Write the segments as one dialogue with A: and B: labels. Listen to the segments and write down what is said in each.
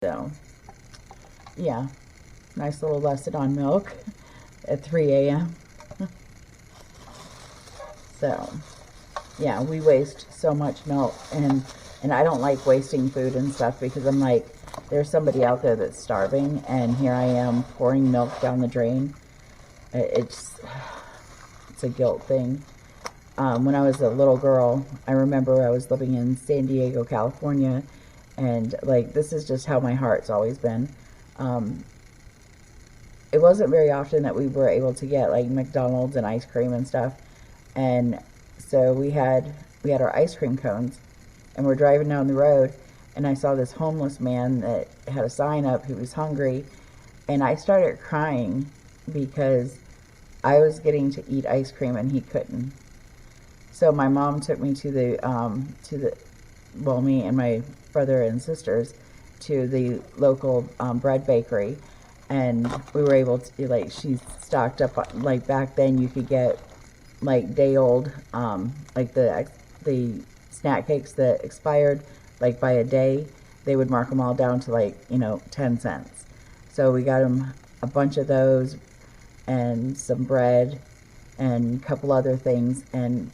A: So, yeah, nice little lesson on milk at 3 a.m. So, yeah, we waste so much milk, and I don't like wasting food and stuff because I'm like, there's somebody out there that's starving, and here I am pouring milk down the drain. It's a guilt thing. When I was a little girl, I remember I was living in San Diego, California, and like, this is just how my heart's always been. It wasn't very often that we were able to get like McDonald's and ice cream and stuff, and so we had our ice cream cones, and we're driving down the road, and I saw this homeless man that had a sign up. He was hungry, and I started crying because I was getting to eat ice cream and he couldn't. So my mom took me to me and my brother and sisters to the local bread bakery, and we were able to, like, she stocked up, like back then you could get like day old, like the snack cakes that expired like by a day. They would mark them all down to like, 10 cents. So we got him a bunch of those and some bread and a couple other things, and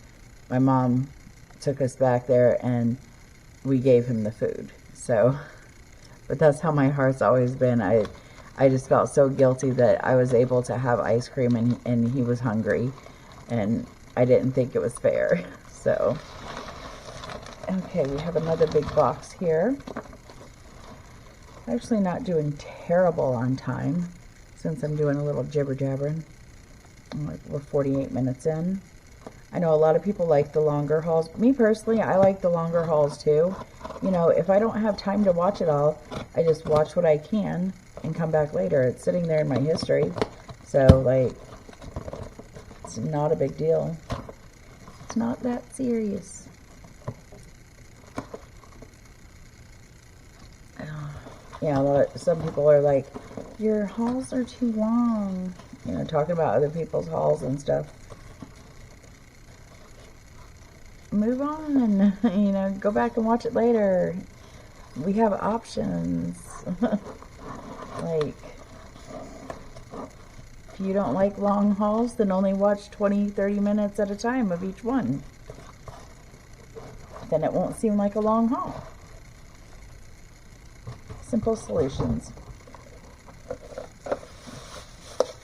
A: my mom took us back there and we gave him the food. So, but that's how my heart's always been. I just felt so guilty that I was able to have ice cream and he was hungry, and I didn't think it was fair. So, okay, we have another big box here. Actually not doing terrible on time since I'm doing a little jibber jabbering. We're 48 minutes in. I know a lot of people like the longer hauls. Me personally, I like the longer hauls too. If I don't have time to watch it all, I just watch what I can and come back later. It's sitting there in my history. So, like, it's not a big deal. It's not that serious. Yeah, some people are like, your hauls are too long. Talking about other people's hauls and stuff. Move on. Go back and watch it later. We have options. Like, if you don't like long hauls, then only watch 20-30 minutes at a time of each one. Then it won't seem like a long haul. Simple solutions.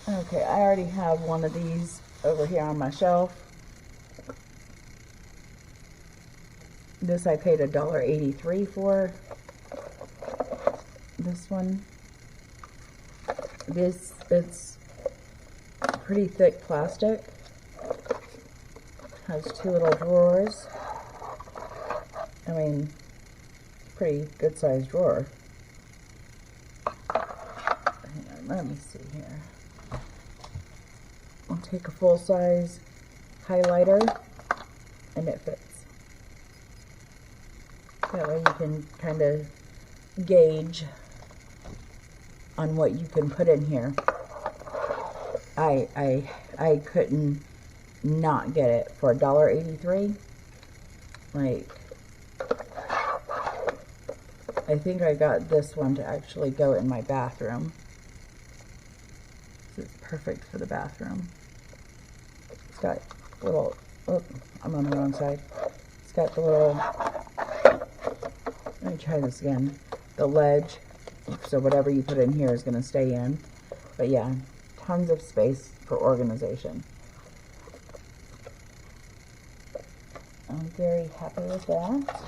A: Okay, I already have one of these over here on my shelf. This I paid $1.83 for. This one. It's pretty thick plastic. Has two little drawers. I mean, pretty good sized drawer. Hang on, let me see here. I'll take a full size highlighter, and it fits. That way you can kind of gauge on what you can put in here. I couldn't not get it for $1.83. Like, I think I got this one to actually go in my bathroom. This is perfect for the bathroom. It's got little, oh, I'm on the wrong side. It's got the little, let me try this again. The ledge, so whatever you put in here is going to stay in. But yeah, tons of space for organization. I'm very happy with that.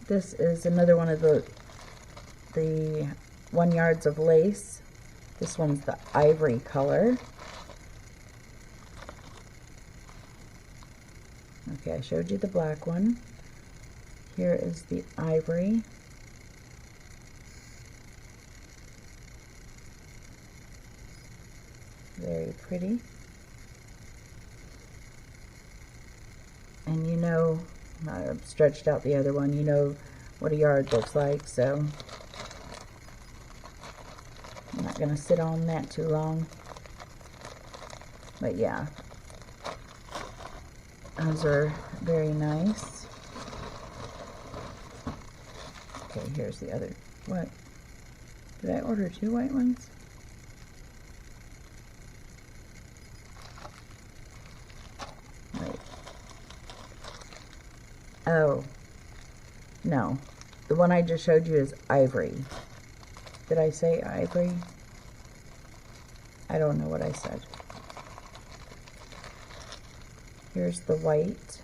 A: This is another one of the 1 yards of lace. This one's the ivory color. Okay, I showed you the black one. Here is the ivory. Very pretty. And I've stretched out the other one, you know what a yard looks like, so I'm not going to sit on that too long. But yeah, Those are very nice. Okay, here's the other. What? Did I order 2 white ones? Wait. Oh. No. The one I just showed you is ivory. Did I say ivory? I don't know what I said. Here's the white.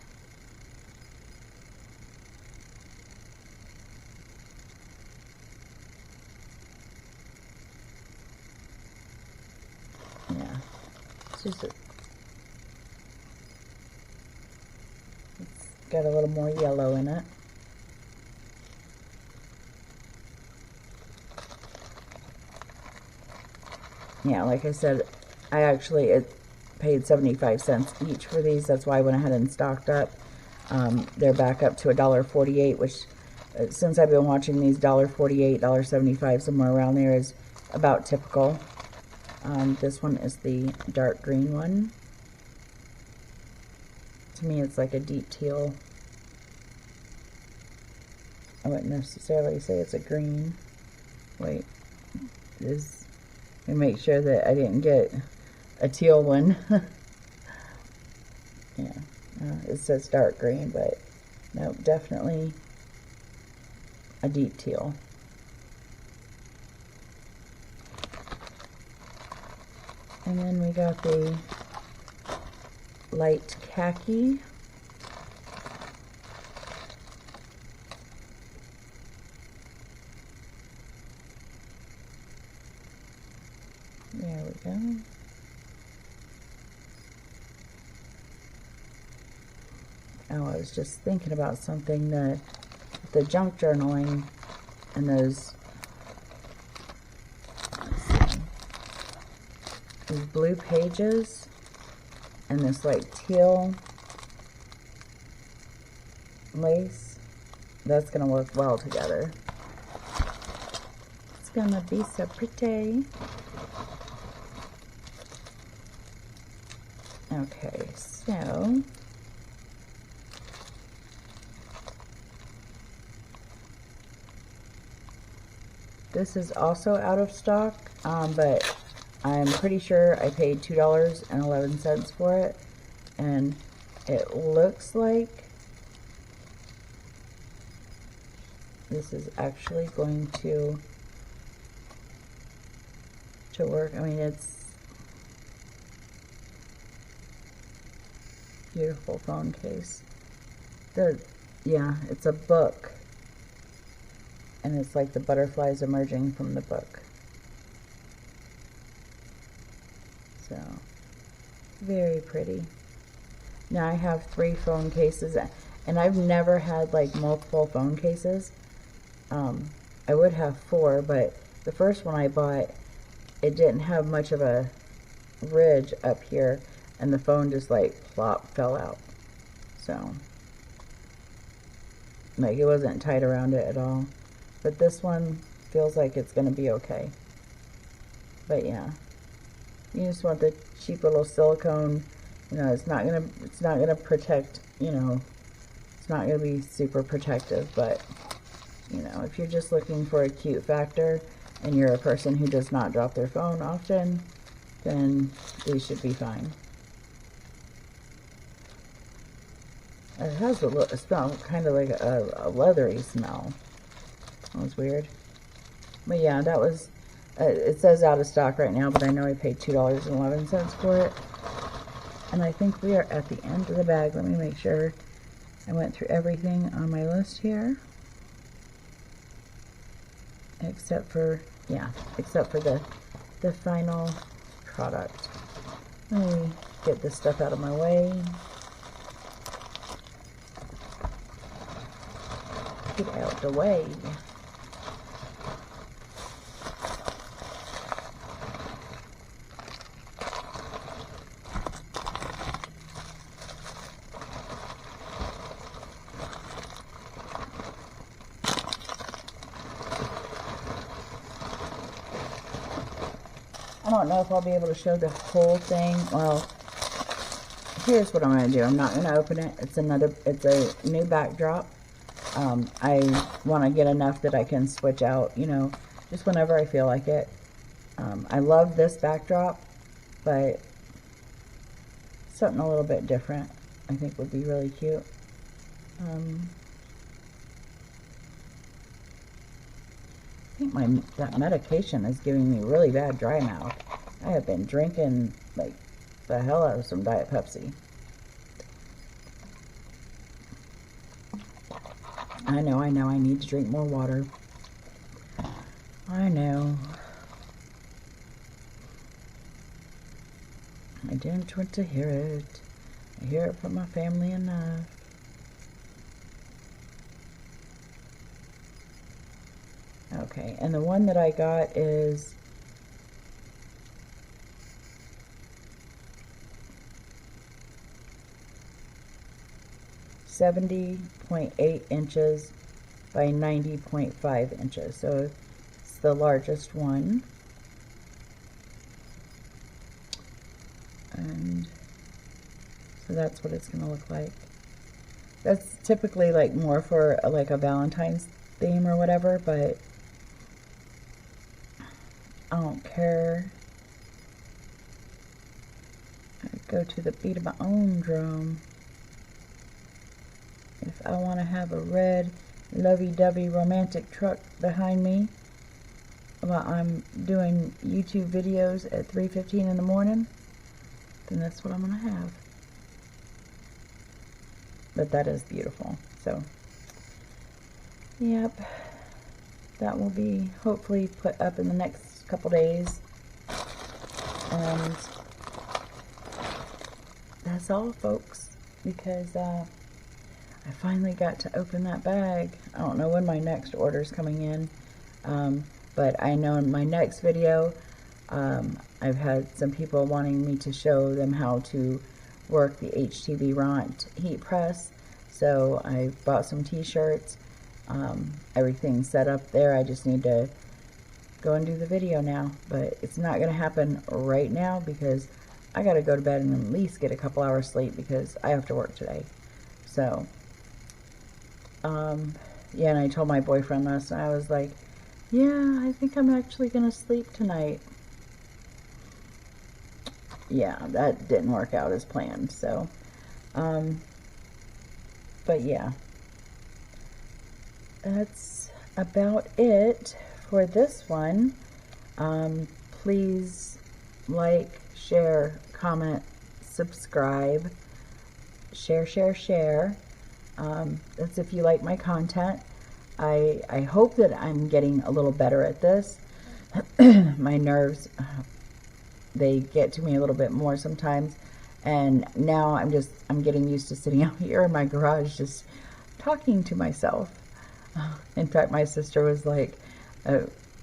A: Yeah. It's just it's got a little more yellow in it. Yeah, like I said, I actually paid 75 cents each for these. That's why I went ahead and stocked up. They're back up to $1.48, which since I've been watching these, $1.48, $1.75, somewhere around there is about typical. This one is the dark green one. To me, it's like a deep teal. I wouldn't necessarily say it's a green. Wait, let me make sure that I didn't get a teal one. Yeah, it says dark green, but no, definitely a deep teal. And then we got the light khaki. There we go. Oh, I was just thinking about something, the junk journaling and those blue pages and this like teal lace, that's gonna work well together. It's gonna be so pretty. Okay, so this is also out of stock, but I'm pretty sure I paid $2.11 for it, and it looks like this is actually going to work. I mean, it's beautiful phone case. Yeah, it's a book, and it's like the butterflies emerging from the book. So, very pretty. Now I have 3 phone cases, and I've never had like multiple phone cases. I would have 4, but the first one I bought, it didn't have much of a ridge up here, and the phone just like plop fell out. So, like, it wasn't tight around it at all. But this one feels like it's gonna be okay. But yeah, you just want the cheap little silicone. You know, it's not gonna protect. You know, it's not gonna be super protective. But you know, if you're just looking for a cute factor, and you're a person who does not drop their phone often, then these should be fine. It has a smell, kind of like a leathery smell. That was weird. But yeah, that was, it says out of stock right now, but I know I paid $2.11 for it. And I think we are at the end of the bag. Let me make sure I went through everything on my list here. Except for, yeah, except for the final product. Let me get this stuff out of my way. Get out the way. I don't know if I'll be able to show the whole thing. Well, here's what I'm going to do. I'm not going to open it. It's a new backdrop. I want to get enough that I can switch out, you know, just whenever I feel like it. I love this backdrop, but something a little bit different I think would be really cute. I think that medication is giving me really bad dry mouth. I have been drinking like the hell out of some Diet Pepsi. I know, I need to drink more water. I know. I didn't want to hear it. I hear it from my family enough. Okay, and the one that I got is .8 inches by 90.5 inches. So it's the largest one. And so that's what it's going to look like. That's typically like more for like a Valentine's theme or whatever, but I don't care. I go to the beat of my own drum. If I want to have a red lovey-dovey romantic truck behind me while I'm doing YouTube videos at 3:15 in the morning, then that's what I'm going to have. But that is beautiful. So, yep. That will be hopefully put up in the next couple days. And that's all, folks. Because I finally got to open that bag. I don't know when my next order is coming in. But I know in my next video, I've had some people wanting me to show them how to work the HTV Ront heat press. So I bought some t-shirts. Everything's set up there. I just need to go and do the video now. But it's not going to happen right now because I got to go to bed and at least get a couple hours sleep because I have to work today. So, yeah, and I told my boyfriend last night, I was like, yeah, I think I'm actually going to sleep tonight. Yeah, that didn't work out as planned, so, but yeah, that's about it for this one. Please like, share, comment, subscribe, share. That's if you like my content. I hope that I'm getting a little better at this. My nerves, they get to me a little bit more sometimes, and now I'm getting used to sitting out here in my garage just talking to myself. In fact, my sister was like,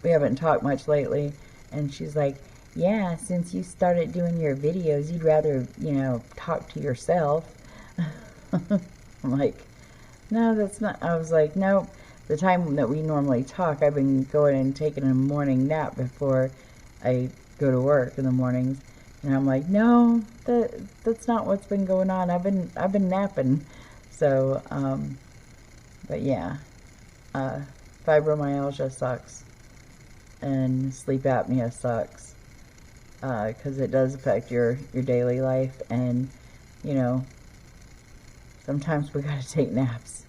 A: we haven't talked much lately, and she's like, yeah, since you started doing your videos, you'd rather, you know, talk to yourself. I'm like, no, that's not. I was like, no, the time that we normally talk, I've been going and taking a morning nap before I go to work in the mornings, and I'm like, no, that's not what's been going on. I've been napping. So, but yeah, fibromyalgia sucks, and sleep apnea sucks, because it does affect your daily life, and you know, sometimes we gotta take naps.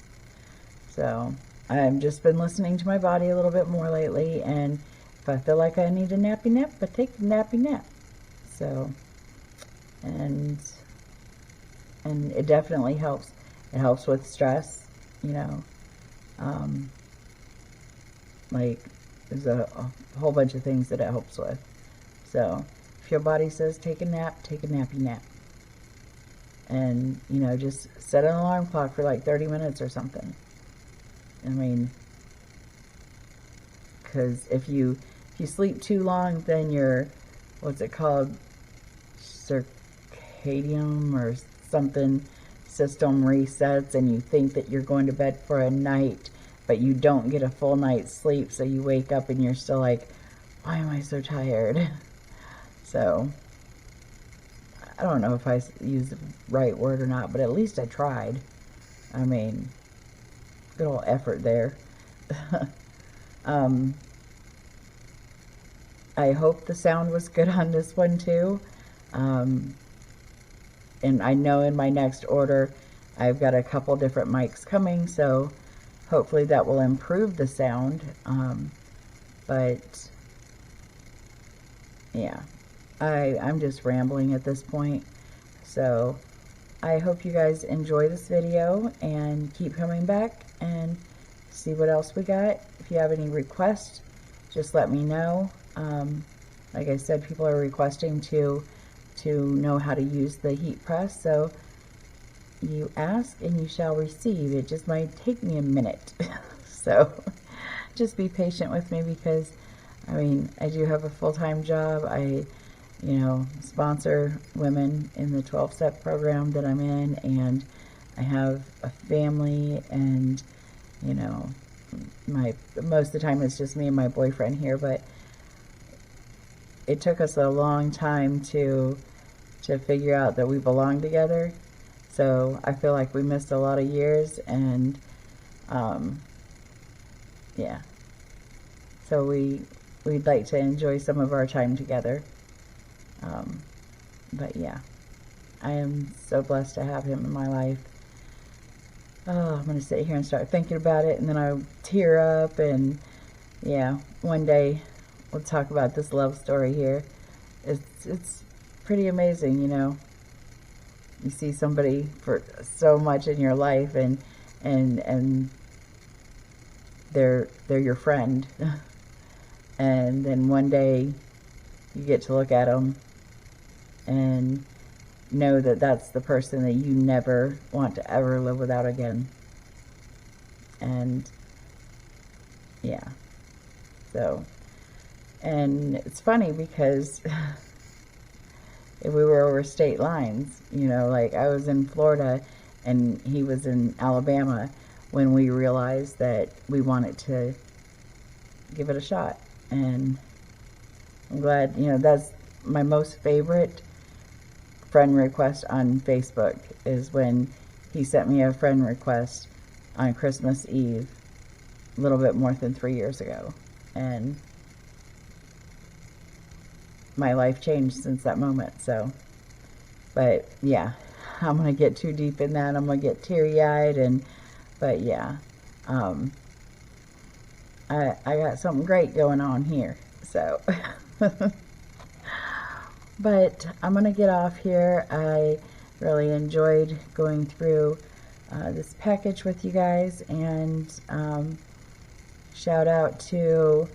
A: So I've just been listening to my body a little bit more lately, and if I feel like I need a nappy nap, I take a nappy nap. So, and it definitely helps. It helps with stress, you know. Like, there's a whole bunch of things that it helps with. So, if your body says take a nap, take a nappy nap. And, you know, just set an alarm clock for like 30 minutes or something. I mean, because if you sleep too long, then your, what's it called, circadian or something system resets, and you think that you're going to bed for a night, but you don't get a full night's sleep, so you wake up and you're still like, why am I so tired? So I don't know if I used the right word or not, but at least I tried. I mean, good old effort there. I hope the sound was good on this one too. And I know in my next order, I've got a couple different mics coming, so hopefully that will improve the sound. But yeah, I'm just rambling at this point. So I hope you guys enjoy this video and keep coming back and see what else we got. If you have any requests, just let me know. Like I said, people are requesting to know how to use the heat press, so you ask and you shall receive. It just might take me a minute. So just be patient with me, because I mean, I do have a full-time job. I, you know, sponsor women in the 12-step program that I'm in, and I have a family, and, you know, most of the time it's just me and my boyfriend here, but it took us a long time to figure out that we belong together. So I feel like we missed a lot of years, and yeah. So we'd like to enjoy some of our time together. But yeah, I am so blessed to have him in my life. Oh, I'm gonna sit here and start thinking about it, and then I tear up, and yeah, one day we'll talk about this love story here. It's pretty amazing, you know. You see somebody for so much in your life, and they're your friend, and then one day you get to look at them and know that that's the person that you never want to ever live without again. And yeah, so, and it's funny because if we were over state lines, you know, like I was in Florida and he was in Alabama, when we realized that we wanted to give it a shot. And I'm glad, you know, that's my most favorite friend request on Facebook, is when he sent me a friend request on Christmas Eve, a little bit more than 3 years ago. And my life changed since that moment. So, but yeah, I'm gonna get too deep in that. I'm gonna get teary-eyed, but yeah, I got something great going on here. So, but I'm gonna get off here. I really enjoyed going through this package with you guys, and shout out to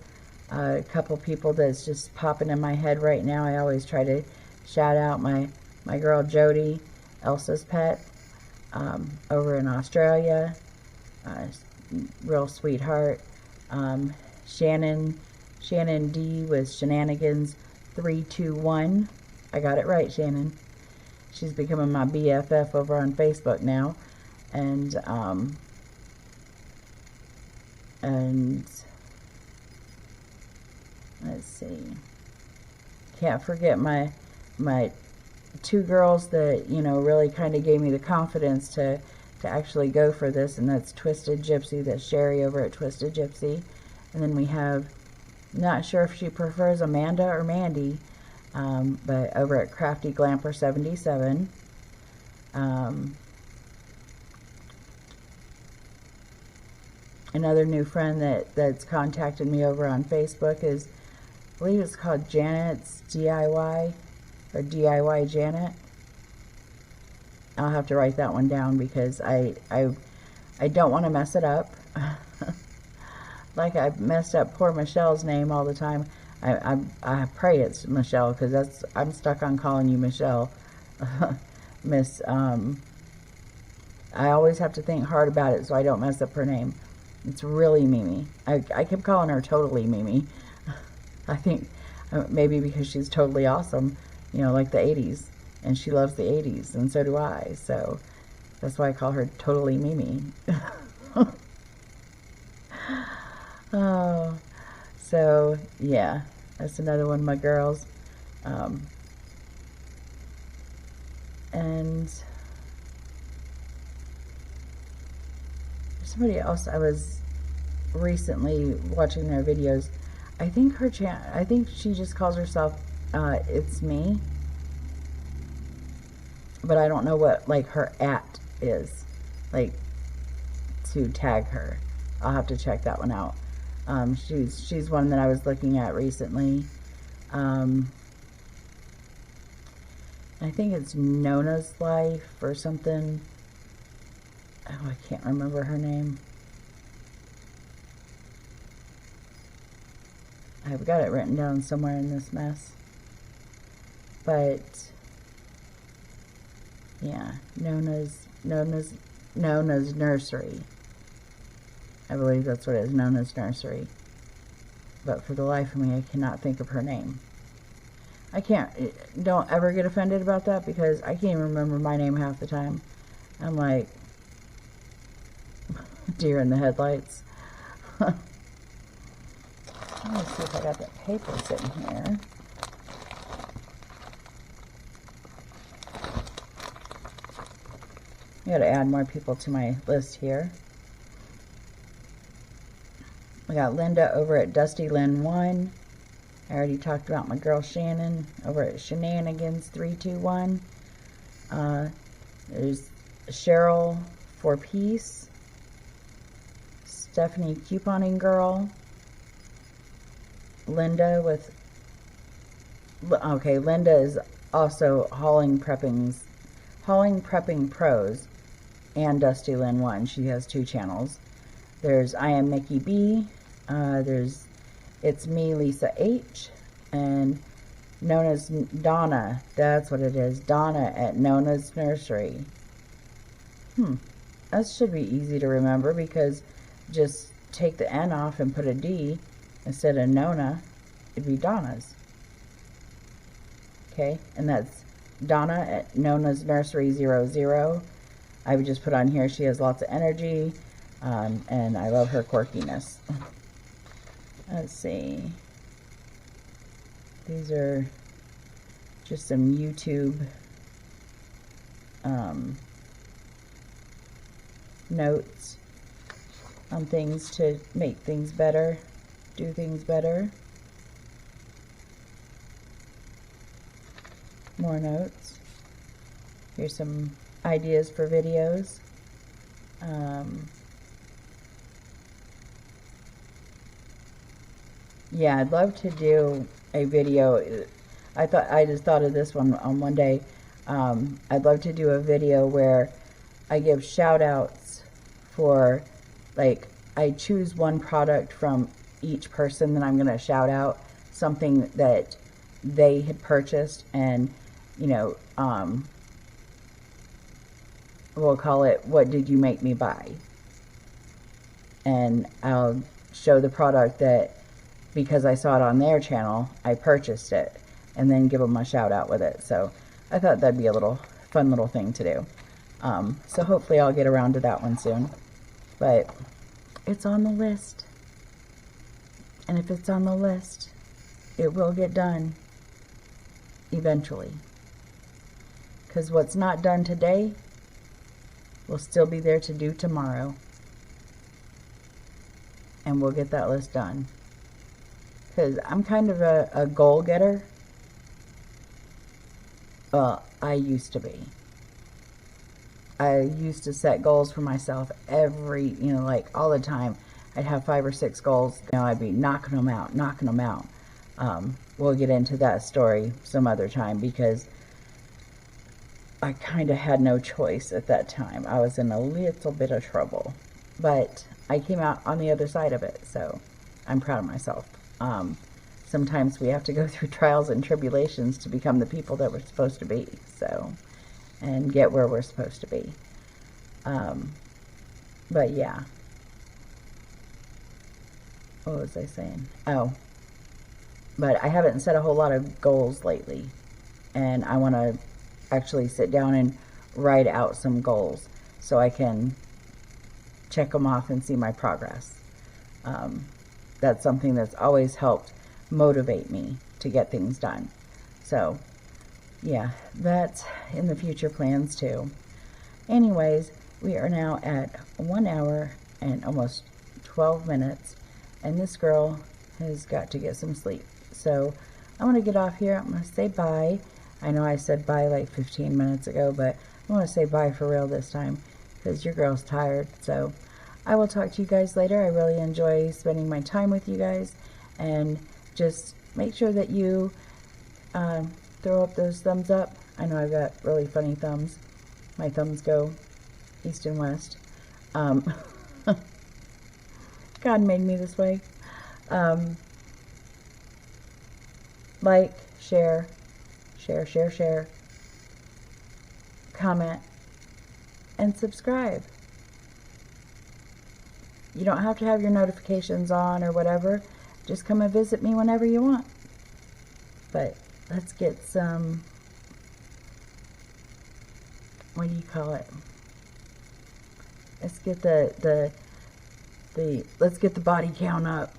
A: a couple people that's just popping in my head right now. I always try to shout out my girl Jody, Elsa's pet, over in Australia. Real sweetheart. Shannon D with Shenanigans 321. I got it right, Shannon. She's becoming my BFF over on Facebook now. And let's see. Can't forget my two girls that, you know, really kind of gave me the confidence to actually go for this, and that's Twisted Gypsy. That's Sherry over at Twisted Gypsy. And then we have, not sure if she prefers Amanda or Mandy, but over at Crafty Glamper 77. Another new friend that's contacted me over on Facebook is, I believe it's called Janet's DIY, or DIY Janet. I'll have to write that one down, because I don't want to mess it up. Like I messed up poor Michelle's name all the time. I pray it's Michelle, because I'm stuck on calling you Michelle. Miss, I always have to think hard about it so I don't mess up her name. It's really Mimi. I kept calling her Totally Mimi. I think maybe because she's totally awesome, you know, like the 80s. And she loves the 80s, and so do I. So that's why I call her Totally Mimi. Oh, so yeah, that's another one of my girls. And somebody else I was recently watching their videos, I think I think she just calls herself It's Me, but I don't know what like her @ is, like, to tag her. I'll have to check that one out. She's one that I was looking at recently. I think it's Nona's Life or something. Oh, I can't remember her name. I've got it written down somewhere in this mess. But yeah, Nona's Nursery. I believe that's what it is, Nona's Nursery. But for the life of me, I cannot think of her name. Don't ever get offended about that, because I can't even remember my name half the time. I'm like deer in the headlights. Let me see if I got that paper sitting here. I gotta add more people to my list here. We got Linda over at Dusty Lynn 1. I already talked about my girl Shannon over at Shenanigans 321. There's Cheryl for Peace. Stephanie Couponing Girl. Linda with... Okay, Linda is also Hauling Prepping Pros and Dusty Lynn 1. She has 2 channels. There's I Am Mickey B. There's It's Me, Lisa H. And Nona's Donna. That's what it is. Donna at Nona's Nursery. That should be easy to remember, because just take the N off and put a D instead of Nona. It'd be Donna's. Okay, and that's Donna at Nona's Nursery 00. I would just put on here, she has lots of energy, and I love her quirkiness. Let's see. These are just some YouTube notes on things to make things better, do things better. More notes. Here's some ideas for videos. Yeah, I'd love to do a video. I just thought of this one on one day. I'd love to do a video where I give shout outs for, like, I choose one product from each person that I'm going to shout out, something that they had purchased, and, you know, we'll call it, what did you make me buy? And I'll show the product that, because I saw it on their channel, I purchased it, and then give them a shout out with it. So I thought that'd be a little fun little thing to do. So hopefully I'll get around to that one soon. But it's on the list. And if it's on the list, it will get done eventually. Because what's not done today will still be there to do tomorrow. And we'll get that list done. Because I'm kind of a goal getter. Well, I used to be. I used to set goals for myself every, you know, like all the time. I'd have 5 or 6 goals. You know, I'd be knocking them out. We'll get into that story some other time, because I kind of had no choice at that time. I was in a little bit of trouble. But I came out on the other side of it, so I'm proud of myself. Sometimes we have to go through trials and tribulations to become the people that we're supposed to be, so, and get where we're supposed to be. But yeah. What was I saying? Oh. But I haven't set a whole lot of goals lately, and I want to actually sit down and write out some goals so I can check them off and see my progress. That's something that's always helped motivate me to get things done. So, yeah, that's in the future plans too. Anyways, we are now at 1 hour and almost 12 minutes, and this girl has got to get some sleep. So I'm going to get off here. I'm going to say bye. I know I said bye like 15 minutes ago, but I want to say bye for real this time because your girl's tired. So I will talk to you guys later. I really enjoy spending my time with you guys, and just make sure that you throw up those thumbs up. I know I've got really funny thumbs. My thumbs go east and west. God made me this way. Like, share, comment, and subscribe. You don't have to have your notifications on or whatever. Just come and visit me whenever you want. But let's get some, what do you call it? Let's get let's get the body count up.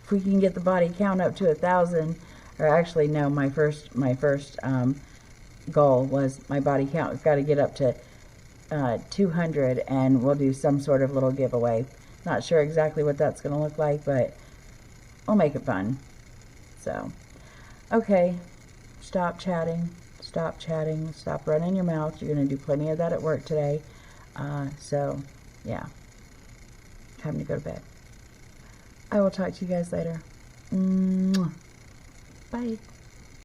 A: If we can get the body count up to 1,000, or actually no, my first goal was my body count. We've got to get up to 200, and we'll do some sort of little giveaway. Not sure exactly what that's going to look like, but we'll make it fun. So, okay, stop chatting, stop running your mouth. You're going to do plenty of that at work today. So, yeah, time to go to bed. I will talk to you guys later. Bye.